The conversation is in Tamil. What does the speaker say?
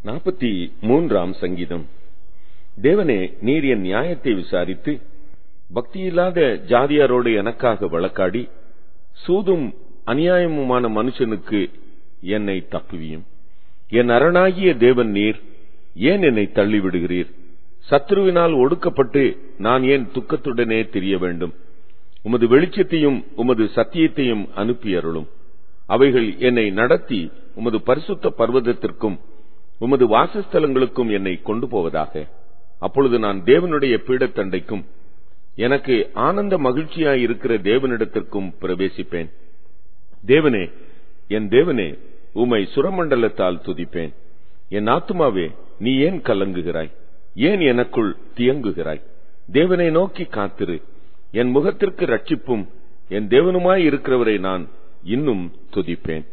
43ஆம் சங்கீதம். தேவனே, நீர் என் நியாயத்தை விசாரித்து பக்தியில்லாத ஜாதியாரோடு எனக்காக வழக்காடி சூதும் அநியாயமுமான மனுஷனுக்கு என்னை தப்புவியும். என் அரணாகிய தேவன் நீர், ஏன் என்னை தள்ளிவிடுகிறீர்? சத்ருவினால் ஒடுக்கப்பட்டு நான் ஏன் துக்கத்துடனே திரிய வேண்டும்? உமது வெளிச்சத்தையும் உமது சத்தியத்தையும் அனுப்பி அருளும். அவைகள் என்னை நடத்தி உமது பரிசுத்த பர்வதத்திற்கும் உமது வாசஸ்தலங்களுக்கும் என்னை கொண்டு போவதாக. அப்பொழுது நான் தேவனுடைய பீடத்தண்டைக்கும் எனக்கு ஆனந்த மகிழ்ச்சியாயிருக்கிற தேவனிடத்திற்கும் பிரவேசிப்பேன். தேவனே, என் தேவனே, உம்மை சுரமண்டலத்தால் துதிப்பேன். என் ஆத்துமாவே, நீ ஏன் கலங்குகிறாய்? ஏன் எனக்குள் தியங்குகிறாய்? தேவனை நோக்கி காத்திரு. என் முகத்திற்கு ரட்சிப்பும் என் தேவனுமாய் இருக்கிறவரை நான் இன்னும் துதிப்பேன்.